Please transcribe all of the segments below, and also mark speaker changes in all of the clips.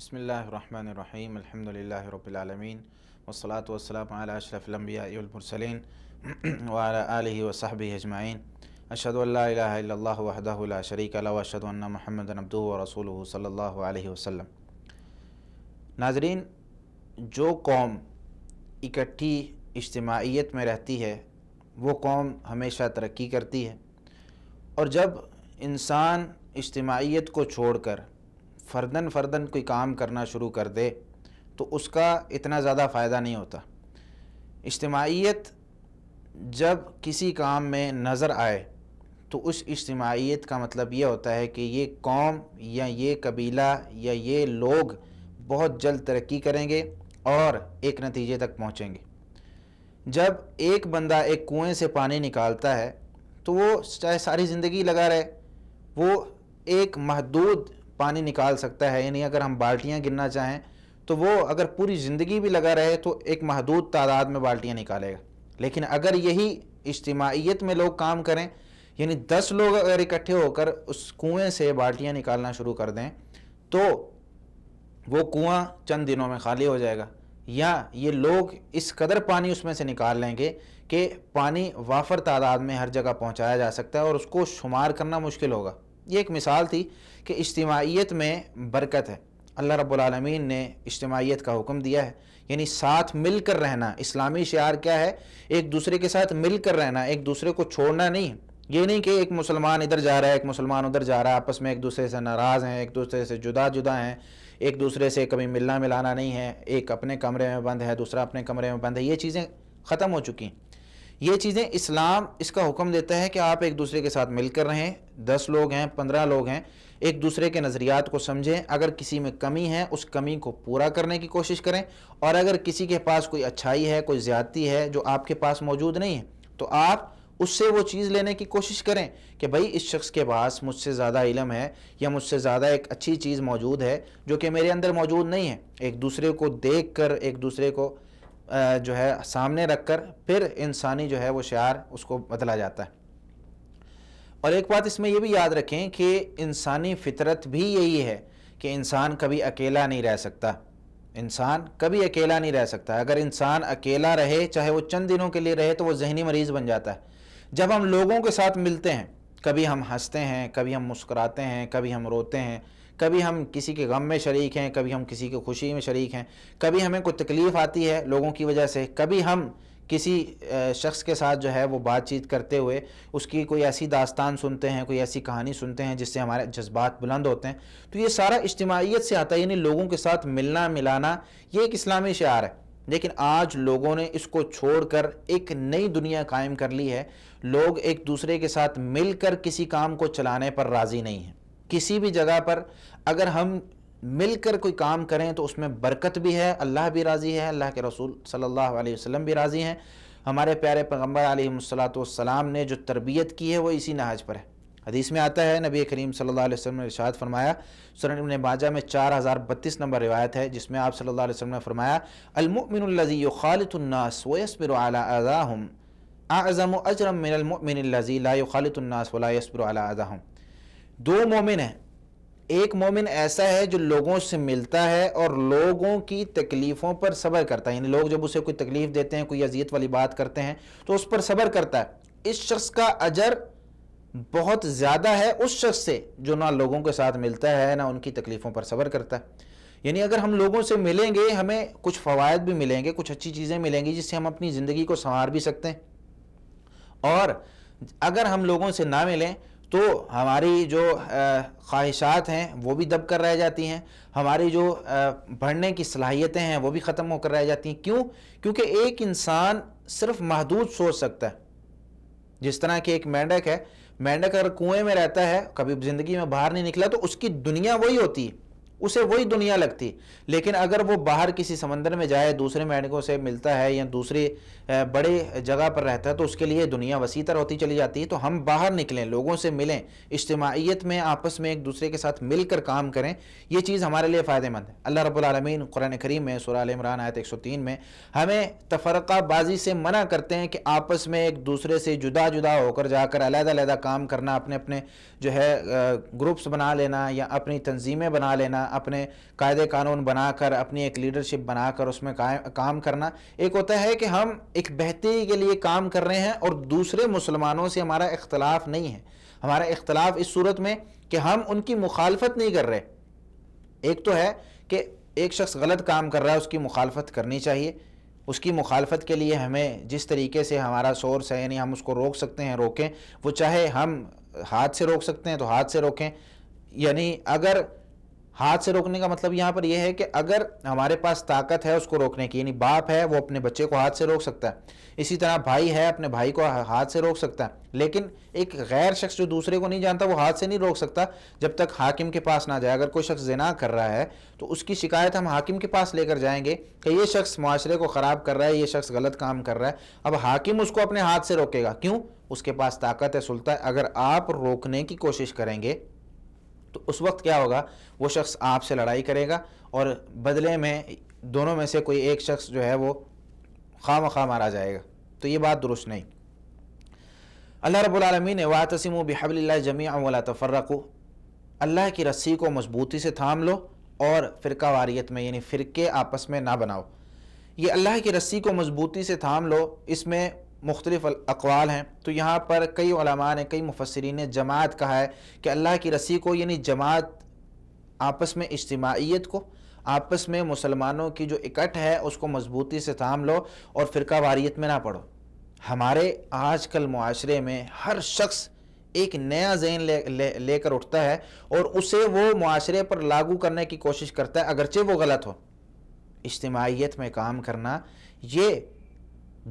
Speaker 1: بسم اللہ الرحمن الرحیم الحمد للہ رب العالمین والصلاة والسلام علی اشرف الانبیاء والمرسلین وعلی آلہ وصحبہ اجمعین اشہد ان لا الہ الا اللہ وحدہ لا شریک لہ واشہد ان محمدا عبدہ ورسولہ صلی اللہ علیہ وسلم۔ ناظرین، جو قوم اکٹھی اجتماعیت میں رہتی ہے وہ قوم ہمیشہ ترقی کرتی ہے، اور جب انسان اجتماعیت کو چھوڑ کر فردن کوئی کام کرنا شروع کر دے تو اس کا اتنا زیادہ فائدہ نہیں ہوتا۔ اجتماعیت جب کسی کام میں نظر آئے تو اس اجتماعیت کا مطلب یہ ہوتا ہے کہ یہ قوم یا یہ قبیلہ یا یہ لوگ بہت جلد ترقی کریں گے اور ایک نتیجے تک پہنچیں گے۔ جب ایک بندہ ایک کنویں سے پانی نکالتا ہے تو وہ چاہے ساری زندگی لگا رہے، وہ ایک محدود پانی نکال سکتا ہے، یعنی اگر ہم بالٹیاں گننا چاہیں تو وہ اگر پوری زندگی بھی لگا رہے تو ایک محدود تعداد میں بالٹیاں نکالے گا۔ لیکن اگر یہی اجتماعیت میں لوگ کام کریں، یعنی 10 لوگ اگر اکٹھے ہو کر اس کنویں سے بالٹیاں نکالنا شروع کر دیں تو وہ کنواں چند دنوں میں خالی ہو جائے گا، یا یہ لوگ اس قدر پانی اس میں سے نکال لیں گے کہ پانی وافر تعداد میں ہر جگہ پہنچایا جا سکتا ہے اور اس کو شمار کرنا مشکل ہوگا۔ یہ ایک مثال تھی کہ اجتماعیت میں برکت ہے۔ اللہ رب العالمین نے اجتماعیت کا حکم دیا ہے، یعنی ساتھ مل کر رہنا۔ اسلامی شعار کیا ہے؟ ایک دوسرے کے ساتھ مل کر رہنا، ایک دوسرے کو چھوڑنا نہیں۔ یہ نہیں کہ ایک مسلمان ادھر جا رہا ہے ایک مسلمان ادھر جا رہا ہے، آپس میں ایک دوسرے سے ناراض ہیں، ایک دوسرے سے جدا ہیں، ایک دوسرے سے کبھی ملنا ملانا نہیں ہے، ایک اپنے کمرے میں بند ہے دوسرا اپنے کمرے میں بند ہے۔ یہ چیزیں ختم ہو چکی ہیں۔ یہ چیزیں اسلام اس کا حکم دیتا ہے کہ آپ ایک دوسرے کے ساتھ مل کر رہیں، 10 لوگ ہیں 15 لوگ ہیں، ایک دوسرے کے نظریات کو سمجھیں، اگر کسی میں کمی ہے اس کمی کو پورا کرنے کی کوشش کریں، اور اگر کسی کے پاس کوئی اچھائی ہے کوئی زیادتی ہے جو آپ کے پاس موجود نہیں ہے تو آپ اس سے وہ چیز لینے کی کوشش کریں کہ بھائی اس شخص کے پاس مجھ سے زیادہ علم ہے یا مجھ سے زیادہ ایک اچھی چیز موجود ہے جو کہ میرے اندر موجود نہیں ہے۔ ایک دوسرے کو دیکھ کر، ایک دوسرے کو جو ہے سامنے رکھ کر پھر انسانی جو ہے وہ شعار اس کو بدلا جاتا ہے۔ اور ایک بات اس میں یہ بھی یاد رکھیں کہ انسانی فطرت بھی یہی ہے کہ انسان کبھی اکیلا نہیں رہ سکتا۔ انسان کبھی اکیلا نہیں رہ سکتا۔ اگر انسان اکیلا رہے، چاہے وہ چند دنوں کے لیے رہے، تو وہ ذہنی مریض بن جاتا ہے۔ جب ہم لوگوں کے ساتھ ملتے ہیں، کبھی ہم ہنستے ہیں، کبھی ہم مسکراتے ہیں، کبھی ہم روتے ہیں، کبھی ہم کسی کے غم میں شریک ہیں، کبھی ہم کسی کی خوشی میں شریک ہیں، کبھی ہمیں کوئی تکلیف آتی ہے لوگوں کی وجہ سے، کبھی ہم کسی شخص کے ساتھ جو ہے وہ بات چیت کرتے ہوئے اس کی کوئی ایسی داستان سنتے ہیں، کوئی ایسی کہانی سنتے ہیں جس سے ہمارے جذبات بلند ہوتے ہیں، تو یہ سارا اجتماعیت سے آتا ہے، یعنی لوگوں کے ساتھ ملنا ملانا، یہ ایک اسلامی شعار ہے۔ لیکن آج لوگوں نے اس کو چھوڑ کر ایک نئی دنیا قائم کر لی ہے۔ لوگ ایک دوسرے کے ساتھ مل کر کسی کام کو چلانے پر راضی نہیں ہیں۔ کسی بھی جگہ پر اگر ہم مل کر کوئی کام کریں تو اس میں برکت بھی ہے، اللہ بھی راضی ہے، اللہ کے رسول صلی اللہ علیہ وسلم بھی راضی ہیں، ہمارے پیارے پیغمبر علیہ الصلاۃ نے جو تربیت کی ہے وہ اسی نہج پر ہے۔ حدیث میں آتا ہے، نبی کریم صلی اللہ علیہ وسلم نے ارشاد فرمایا، سنن ابن ماجہ میں 4032 نمبر روایت ہے، جس میں آپ صلی اللہ علیہ وسلم نے فرمایا، المؤمن الذی یخالط الناس ویصبر علی اذاہم اعظم اجرا من المؤمن الذی لا یخالط الناس ولا یصبر علی اذاہم۔ دو مومن ہیں، ایک مومن ایسا ہے جو لوگوں سے ملتا ہے اور لوگوں کی تکلیفوں پر صبر کرتا ہے، یعنی لوگ جب اسے کوئی تکلیف دیتے ہیں، کوئی اذیت والی بات کرتے ہیں تو اس پر صبر کرتا ہے۔ اس شخص کا اجر بہت زیادہ ہے اس شخص سے جو نہ لوگوں کے ساتھ ملتا ہے نہ ان کی تکلیفوں پر صبر کرتا ہے۔ یعنی اگر ہم لوگوں سے ملیں گے ہمیں کچھ فوائد بھی ملیں گے، کچھ اچھی چیزیں ملیں گی جس سے ہم اپنی زندگی کو سنوار بھی سکتے ہیں، اور اگر ہم لوگوں سے نہ ملیں تو ہماری جو خواہشات ہیں وہ بھی دب کر رہ جاتی ہیں، ہماری جو بڑھنے کی صلاحیتیں ہیں وہ بھی ختم ہو کر رہ جاتی ہیں۔ کیوں؟ کیونکہ ایک انسان صرف محدود سوچ سکتا ہے۔ جس طرح کہ ایک مینڈک ہے، مینڈک اگر کنویں میں رہتا ہے، کبھی زندگی میں باہر نہیں نکلا تو اس کی دنیا وہی ہوتی ہے، اسے وہی دنیا لگتی۔ لیکن اگر وہ باہر کسی سمندر میں جائے، دوسرے مینڈکوں سے ملتا ہے یا دوسری بڑے جگہ پر رہتا ہے تو اس کے لیے دنیا وسیع تر ہوتی چلی جاتی ہے۔ تو ہم باہر نکلیں، لوگوں سے ملیں، اجتماعیت میں آپس میں ایک دوسرے کے ساتھ مل کر کام کریں، یہ چیز ہمارے لیے فائدہ مند ہے۔ اللہ رب العالمین قرآن کریم میں سورہ آل عمران آیت 103 میں ہمیں تفرقہ بازی سے منع کرتے ہیں کہ آپس میں ایک دوسرے سے جدا ہو کر جا کر علیحدہ علیحدہ کام کرنا، اپنے جو ہے گروپس بنا لینا یا اپنی تنظیمیں بنا لینا، اپنے قاعدے قانون بنا کر اپنی ایک لیڈرشپ بنا کر اس میں کام کرنا، ایک ہوتا ہے کہ ہم ایک بہتری کے لیے کام کر رہے ہیں اور دوسرے مسلمانوں سے ہمارا اختلاف نہیں ہے. ہمارا اختلاف اس صورت میں کہ ہم ان کی مخالفت نہیں کر رہے. ایک تو ہے کہ ایک شخص غلط کام کر رہا ہے، اس کی مخالفت کرنی چاہیے. اس کی مخالفت کے لیے ہمیں جس طریقے سے ہمارا سورس ہے، یعنی ہم اس کو روک سکتے ہیں روکیں. وہ چاہے ہم ہاتھ سے روک سکتے ہیں تو ہاتھ سے روکیں. یعنی اگر ہاتھ سے روکنے کا مطلب یہاں پر یہ ہے کہ اگر ہمارے پاس طاقت ہے اس کو روکنے کی، یعنی باپ ہے وہ اپنے بچے کو ہاتھ سے روک سکتا ہے، اسی طرح بھائی ہے اپنے بھائی کو ہاتھ سے روک سکتا ہے. لیکن ایک غیر شخص جو دوسرے کو نہیں جانتا وہ ہاتھ سے نہیں روک سکتا جب تک حاکم کے پاس نہ جائے. اگر کوئی شخص زنا کر رہا ہے تو اس کی شکایت ہم حاکم کے پاس لے کر جائیں گے کہ یہ شخص معاشرے کو خراب کر رہا ہے، یہ شخص غلط کام کر رہا ہے. اب حاکم اس کو اپنے ہاتھ سے روکے گا، کیوں؟ اس کے پاس طاقت ہے، سلطہ ہے. اگر آپ روکنے کی کوشش کریں گے تو اس وقت کیا ہوگا؟ وہ شخص آپ سے لڑائی کرے گا اور بدلے میں دونوں میں سے کوئی ایک شخص جو ہے وہ خواہ مخواہ مارا جائے گا. تو یہ بات درست نہیں. اللہ رب العالمین نے وَاعْتَصِمُوا بِحَبْلِ اللَّهِ جَمِيعًا وَلَا تَفَرَّقُوا، اللہ کی رسی کو مضبوطی سے تھام لو اور فرقہ واریت میں یعنی فرقے آپس میں نہ بناؤ. یہ اللہ کی رسی کو مضبوطی سے تھام لو، اس میں مختلف اقوال ہیں. تو یہاں پر کئی علماء نے، کئی مفسرین نے جماعت کہا ہے کہ اللہ کی رسی کو یعنی جماعت، آپس میں اجتماعیت کو، آپس میں مسلمانوں کی جو اکٹھ ہے اس کو مضبوطی سے تھام لو اور فرقہ واریت میں نہ پڑو. ہمارے آج کل معاشرے میں ہر شخص ایک نیا ذہن لے کر اٹھتا ہے اور اسے وہ معاشرے پر لاگو کرنے کی کوشش کرتا ہے اگرچہ وہ غلط ہو. اجتماعیت میں کام کرنا یہ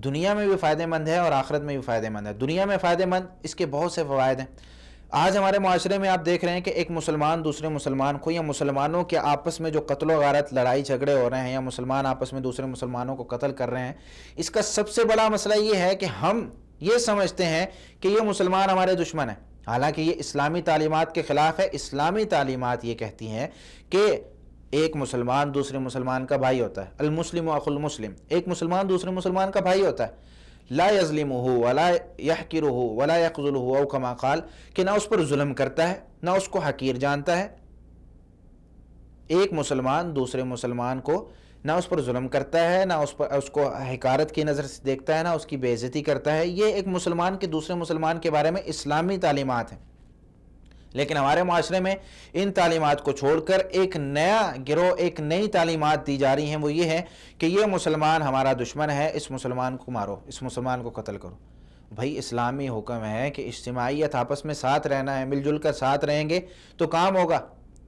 Speaker 1: دنیا میں بھی فائدہ مند ہے اور آخرت میں بھی فائدہ مند ہے. دنیا میں فائدہ مند، اس کے بہت سے فوائد ہیں. آج ہمارے معاشرے میں آپ دیکھ رہے ہیں کہ ایک مسلمان دوسرے مسلمان کو، یا مسلمانوں کے آپس میں جو قتل و غارت، لڑائی جھگڑے ہو رہے ہیں، یا مسلمان آپس میں دوسرے مسلمانوں کو قتل کر رہے ہیں، اس کا سب سے بڑا مسئلہ یہ ہے کہ ہم یہ سمجھتے ہیں کہ یہ مسلمان ہمارے دشمن ہیں، حالانکہ یہ اسلامی تعلیمات کے خلاف ہے. اسلامی تعلیمات یہ کہتی ہیں کہ ایک مسلمان دوسرے مسلمان کا بھائی ہوتا ہے، المسلم اخو المسلم، ایک مسلمان دوسرے مسلمان کا بھائی ہوتا ہے. لا یظلمہ ولا یحقرہ ولا یخذلہ او کما قال، کہ نہ اس پر ظلم کرتا ہے نہ اس کو حقیر جانتا ہے. ایک مسلمان دوسرے مسلمان کو نہ اس پر ظلم کرتا ہے، نہ اس کو حقارت کی نظر سے دیکھتا ہے، نہ اس کی بے عزتی کرتا ہے. یہ ایک مسلمان کے دوسرے مسلمان کے بارے میں اسلامی تعلیمات ہیں. لیکن ہمارے معاشرے میں ان تعلیمات کو چھوڑ کر ایک نیا گروہ، ایک نئی تعلیمات دی جا رہی ہیں. وہ یہ ہے کہ یہ مسلمان ہمارا دشمن ہے، اس مسلمان کو مارو، اس مسلمان کو قتل کرو. بھائی اسلامی حکم ہے کہ اجتماعیت، آپس میں ساتھ رہنا ہے، مل جل کر ساتھ رہیں گے تو کام ہوگا.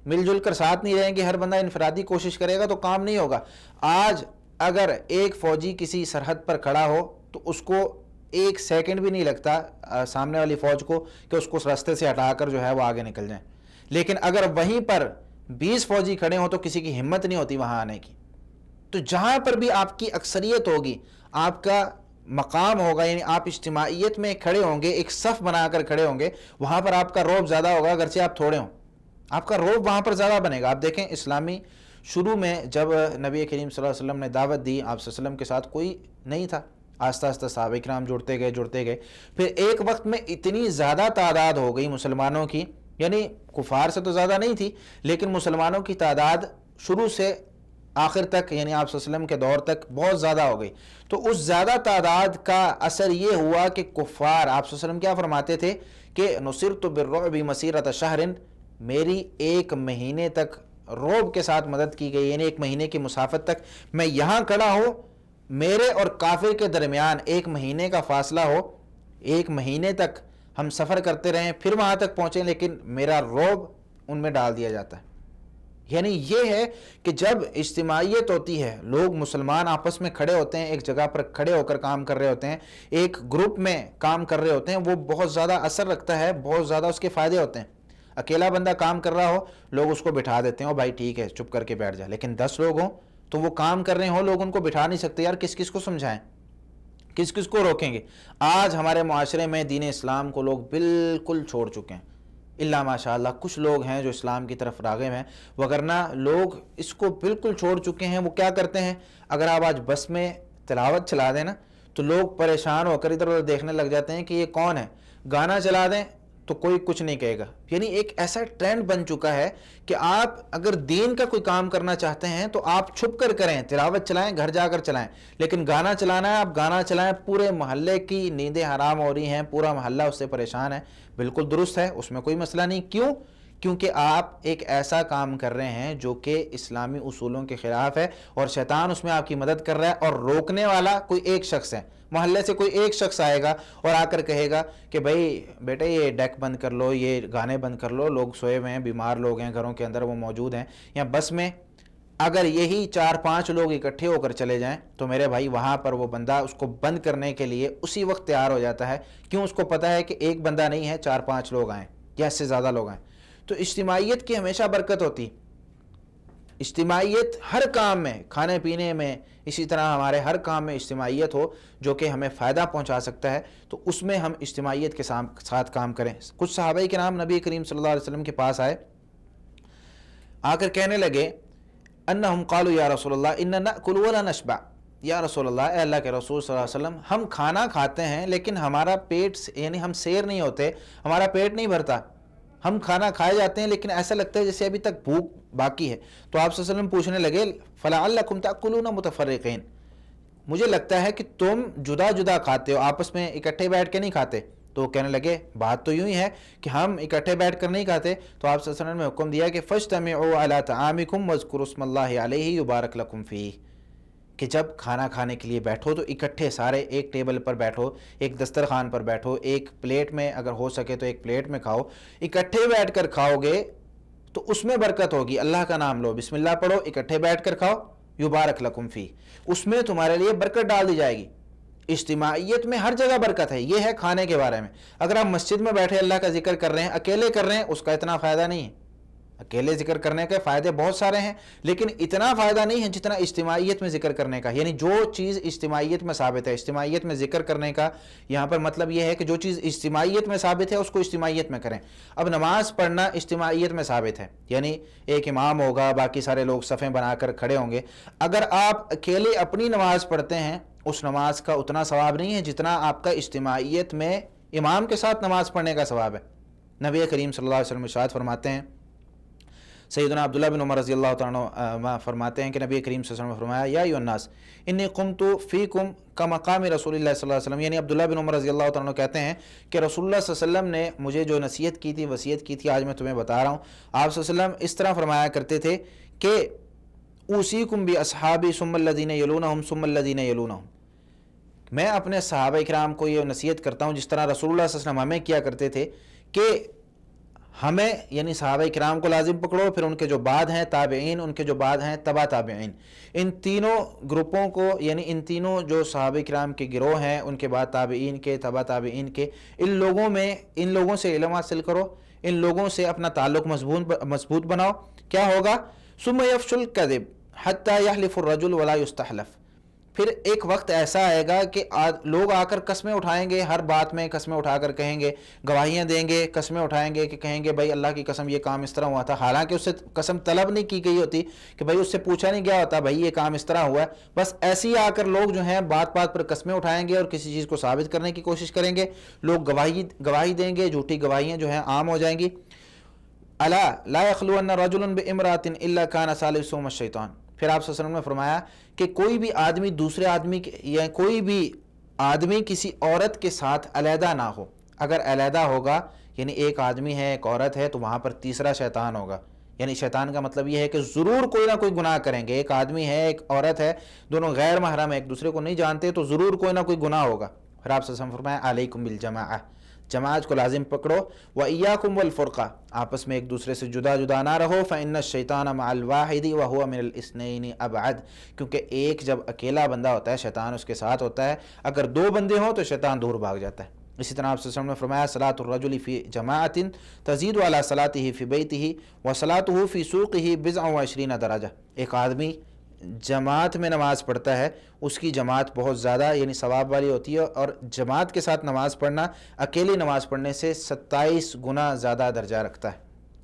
Speaker 1: مل جل کر ساتھ نہیں رہیں گے، ہر بندہ انفرادی کوشش کرے گا تو کام نہیں ہوگا. آج اگر ایک فوجی کسی سرحد پر کھڑا ہو تو اس کو ایک سیکنڈ بھی نہیں لگتا سامنے والی فوج کو کہ اس کو راستے سے ہٹا کر جو ہے وہ آگے نکل جائیں. لیکن اگر وہیں پر 20 فوجی کھڑے ہوں تو کسی کی ہمت نہیں ہوتی وہاں آنے کی. تو جہاں پر بھی آپ کی اکثریت ہوگی، آپ کا مقام ہوگا، یعنی آپ اجتماعیت میں کھڑے ہوں گے، ایک صف بنا کر کھڑے ہوں گے، وہاں پر آپ کا رعب زیادہ ہوگا اگرچہ آپ تھوڑے ہوں. آپ کا رعب وہاں پر زیادہ بنے گا. آپ دیکھیں اسلامی شروع میں جب نبی کریم صلی اللہ علیہ وسلم نے دعوت دی، آپ صلی اللہ علیہ وسلم کے ساتھ کوئی نہیں تھا. آہستہ آہستہ صحابہ کرام جڑتے گئے. پھر ایک وقت میں اتنی زیادہ تعداد ہو گئی مسلمانوں کی، یعنی کفار سے تو زیادہ نہیں تھی لیکن مسلمانوں کی تعداد شروع سے آخر تک، یعنی آپ صلی اللہ علیہ وسلم کے دور تک بہت زیادہ ہو گئی. تو اس زیادہ تعداد کا اثر یہ ہوا کہ کفار، آپ صلی اللہ علیہ وسلم کیا فرماتے تھے کہ نصرت بالرعب مسیرۃ شہر، میری 1 مہینے تک رعب کے ساتھ مدد کی گئی، یعنی 1 مہینے کی مسافت تک میں یہاں کھڑا ہوں، میرے اور کافر کے درمیان 1 مہینے کا فاصلہ ہو، 1 مہینے تک ہم سفر کرتے رہیں پھر وہاں تک پہنچیں، لیکن میرا رعب ان میں ڈال دیا جاتا ہے. یعنی یہ ہے کہ جب اجتماعیت ہوتی ہے، لوگ مسلمان آپس میں کھڑے ہوتے ہیں، ایک جگہ پر کھڑے ہو کر کام کر رہے ہوتے ہیں، ایک گروپ میں کام کر رہے ہوتے ہیں، وہ بہت زیادہ اثر رکھتا ہے، بہت زیادہ اس کے فائدے ہوتے ہیں. اکیلا بندہ کام کر رہا ہو، لوگ اس کو بٹھا دیتے ہیں، بھائی ٹھیک ہے چپ کر کے بیٹھ جا. لیکن 10 لوگ ہوں تو وہ کام کر رہے ہوں، لوگ ان کو بٹھا نہیں سکتے. یار کس کس کو سمجھائیں، کس کس کو روکیں گے؟ آج ہمارے معاشرے میں دین اسلام کو لوگ بالکل چھوڑ چکے ہیں، اللہ ماشاء اللہ کچھ لوگ ہیں جو اسلام کی طرف راغب ہیں، وگرنہ لوگ اس کو بالکل چھوڑ چکے ہیں. وہ کیا کرتے ہیں، اگر آپ آج بس میں تلاوت چلا دیں نا تو لوگ پریشان ہو کر ادھر ادھر دیکھنے لگ جاتے ہیں کہ یہ کون ہے. گانا چلا دیں تو کوئی کچھ نہیں کہے گا. یعنی ایک ایسا ٹرینڈ بن چکا ہے کہ آپ اگر دین کا کوئی کام کرنا چاہتے ہیں تو آپ چھپ کر کریں, تلاوت چلائیں, گھر جا کر چلائیں, لیکن گانا چلانا ہے آپ گانا چلائیں, پورے محلے کی نیندیں حرام ہو رہی ہیں, پورا محلہ اس سے پریشان ہے, بالکل درست ہے, اس میں کوئی مسئلہ نہیں. کیوں؟ کیونکہ آپ ایک ایسا کام کر رہے ہیں جو کہ اسلامی اصولوں کے خلاف ہے, اور شیطان اس میں آپ کی مدد کر رہا ہے, اور روکنے والا کوئی ایک شخص ہے. محلے سے کوئی ایک شخص آئے گا اور آ کر کہے گا کہ بھائی بیٹے یہ ڈیک بند کر لو, یہ گانے بند کر لو, لوگ سوئے ہوئے ہیں, بیمار لوگ ہیں گھروں کے اندر, وہ موجود ہیں, یا بس میں اگر یہی 4-5 لوگ اکٹھے ہو کر چلے جائیں تو میرے بھائی وہاں پر وہ بندہ اس کو بند کرنے کے لیے اسی وقت تیار ہو جاتا ہے. کیوں؟ اس کو پتہ ہے کہ ایک بندہ نہیں ہے, 4-5 لوگ آئیں یا اس سے زیادہ لوگ آئیں. تو اجتماعیت کی ہمیشہ برکت ہوتی, اجتماعیت ہر کام میں, کھانے پینے میں, اسی طرح ہمارے ہر کام میں اجتماعیت ہو جو کہ ہمیں فائدہ پہنچا سکتا ہے, تو اس میں ہم اجتماعیت کے ساتھ کام کریں. کچھ صحابہ کرام نبی کریم صلی اللہ علیہ وسلم کے پاس آئے, آ کر کہنے لگے انہم قالوا یا رسول اللہ اننا نأکل ولا نشبع. یا رسول اللہ, اے اللہ کے رسول صلی اللہ علیہ وسلم, ہم کھانا کھاتے ہیں لیکن ہمارا پیٹ, یعنی ہم سیر نہیں ہوتے, ہمارا پیٹ نہیں بھرتا. ہم کھانا کھائے جاتے ہیں لیکن ایسا لگتا ہے جیسے ابھی تک بھوک باقی ہے. تو آپ صلی اللہ علیہ وسلم پوچھنے لگے فلعلکم تأکلون متفرقین, مجھے لگتا ہے کہ تم جدا جدا کھاتے ہو, آپس میں اکٹھے بیٹھ کے نہیں کھاتے. تو وہ کہنے لگے بات تو یوں ہی ہے کہ ہم اکٹھے بیٹھ کر نہیں کھاتے. تو آپ صلی اللہ علیہ وسلم نے حکم دیا کہ فاجتمعوا علی طعامکم واذکروا اسم اللہ علیہ یبارک لکم فیہ, کہ جب کھانا کھانے کے لیے بیٹھو تو اکٹھے سارے ایک ٹیبل پر بیٹھو, ایک دسترخوان پر بیٹھو, ایک پلیٹ میں اگر ہو سکے تو ایک پلیٹ میں کھاؤ. اکٹھے بیٹھ کر کھاؤ گے تو اس میں برکت ہوگی, اللہ کا نام لو, بسم اللہ پڑھو, اکٹھے بیٹھ کر کھاؤ, یبارک لکم فی, اس میں تمہارے لیے برکت ڈال دی جائے گی. اجتماعیت میں ہر جگہ برکت ہے. یہ ہے کھانے کے بارے میں. اگر آپ مسجد میں بیٹھے اللہ کا ذکر کر رہے ہیں, اکیلے کر رہے ہیں, اس کا اتنا فائدہ نہیں ہے. اکیلے ذکر کرنے کے فائدے بہت سارے ہیں لیکن اتنا فائدہ نہیں ہے جتنا اجتماعیت میں ذکر کرنے کا. یعنی جو چیز اجتماعیت میں ثابت ہے, اجتماعیت میں ذکر کرنے کا یہاں پر مطلب یہ ہے کہ جو چیز اجتماعیت میں ثابت ہے اس کو اجتماعیت میں کریں. اب نماز پڑھنا اجتماعیت میں ثابت ہے, یعنی ایک امام ہوگا, باقی سارے لوگ صفیں بنا کر کھڑے ہوں گے. اگر آپ اکیلے اپنی نماز پڑھتے ہیں اس نماز کا اتنا ثواب نہیں ہے جتنا آپ کا اجتماعیت میں امام کے ساتھ نماز پڑھنے کا ثواب ہے. نبی کریم صلی اللہ علیہ وسلم ارشاد فرماتے ہیں, سیدنا عبداللہ بن عمر رضی اللہ تعالیٰ عنہ فرماتے ہیں کہ نبی کریم صلی اللہ علیہ وسلم نے فرمایا یا ایھا الناس انی قمت فیکم کمقام رسول اللہ صلی اللہ علیہ وسلم. یعنی عبداللہ بن عمر رضی اللہ تعالیٰ عنہ کہتے ہیں کہ رسول اللہ صلی اللہ علیہ وسلم نے مجھے جو نصیحت کی تھی, وصیت کی تھی, آج میں تمہیں بتا رہا ہوں. آپ صلی اللہ علیہ وسلم اس طرح فرمایا کرتے تھے کہ اوصیکم باصحابی ثم الذین یلونہم ثم الذین یلونہم, میں اپنے صحابہ کرام کو یہ نصیحت کرتا ہوں جس طرح رسول اللہ صلی اللہ علیہ وسلم ہمیں کیا کرتے تھے کہ ہمیں, یعنی صحابہ کرام کو لازم پکڑو, پھر ان کے جو بعد ہیں تابعین, ان کے جو بعد ہیں تبع تابعین, ان تینوں گروپوں کو, یعنی ان تینوں جو صحابہ کرام کے گروہ ہیں, ان کے بعد تابعین کے, تبع تابعین کے, ان لوگوں سے علم حاصل کرو, ان لوگوں سے اپنا تعلق مضبوط بناؤ. کیا ہوگا؟ ثم یفشی الکذب حتی یحلف الرجل ولا یستحلف. پھر ایک وقت ایسا آئے گا کہ لوگ آ کر قسمیں اٹھائیں گے, ہر بات میں قسمیں اٹھا کر کہیں گے, گواہیاں دیں گے, قسمیں اٹھائیں گے کہ کہیں گے بھائی اللہ کی قسم یہ کام اس طرح ہوا تھا, حالانکہ اس سے قسم طلب نہیں کی گئی ہوتی کہ بھائی اس سے پوچھا نہیں گیا ہوتا بھائی یہ کام اس طرح ہوا ہے. بس ایسے ہی آ کر لوگ جو ہیں بات پر قسمیں اٹھائیں گے اور کسی چیز کو ثابت کرنے کی کوشش کریں گے. لوگ گواہی دیں گے, جھوٹی گواہیاں جو ہیں عام ہو جائیں گی. الا لا یخلون رجل بامرأۃ الا کان ثالثہما الشیطان. پھر آپ صلی اللہ علیہ وسلم نے فرمایا کہ کوئی بھی آدمی دوسرے آدمی یا کوئی بھی آدمی کسی عورت کے ساتھ علیحدہ نہ ہو. اگر علیحدہ ہوگا, یعنی ایک آدمی ہے ایک عورت ہے, تو وہاں پر تیسرا شیطان ہوگا. یعنی شیطان کا مطلب یہ ہے کہ ضرور کوئی نہ کوئی گناہ کریں گے. ایک آدمی ہے ایک عورت ہے, دونوں غیر محرم ہیں, ایک دوسرے کو نہیں جانتے, تو ضرور کوئی نہ کوئی گناہ ہوگا. پھر آپ صلی اللہ علیہ وسلم فرمایا علیکم بالجماعہ, جماعت کو لازم پکڑو. وَإِيَّاكُمْ وَالْفُرْقَةَ, آپس میں ایک دوسرے سے جدا نہ رہو. فَإِنَّ الشَّيْطَانَ مَعَ الْوَاحِدِ وَهُوَ مِنَ الْإِثْنَيْنِ أَبْعَدُ. کیونکہ ایک جب اکیلا بندہ ہوتا ہے شیطان اس کے ساتھ ہوتا ہے, اگر دو بندے ہوں تو شیطان دور بھاگ جاتا ہے. اسی طرح آپ صلی اللہ علیہ وسلم نے فرمایا صلاۃ الرجل فی جماعۃ تزید علی صلاتہ فی بیتہ وصلاتہ فی سوقہ بضع وعشرین درجہ. ایک آدمی جماعت میں نماز پڑھتا ہے, اس کی جماعت بہت زیادہ یعنی ثواب والی ہوتی ہے, اور جماعت کے ساتھ نماز پڑھنا اکیلی نماز پڑھنے سے 27 گنا زیادہ درجہ رکھتا ہے.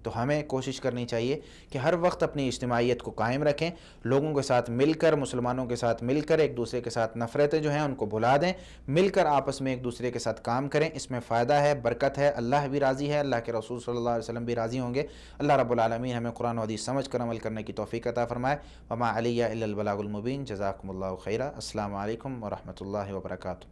Speaker 1: تو ہمیں کوشش کرنی چاہیے کہ ہر وقت اپنی اجتماعیت کو قائم رکھیں، لوگوں کے ساتھ مل کر، مسلمانوں کے ساتھ مل کر ایک دوسرے کے ساتھ نفرتیں جو ہیں ان کو بھلا دیں، مل کر آپس میں ایک دوسرے کے ساتھ کام کریں، اس میں فائدہ ہے، برکت ہے، اللہ بھی راضی ہے، اللہ کے رسول صلی اللہ علیہ وسلم بھی راضی ہوں گے۔ اللہ رب العالمین ہمیں قرآن و حدیث سمجھ کر عمل کرنے کی توفیق عطا فرمائے۔ وما علی الا البلاغ المبین۔ جزاکم اللہ خیرا۔ السلام علیکم ورحمۃ اللہ وبرکاتہ۔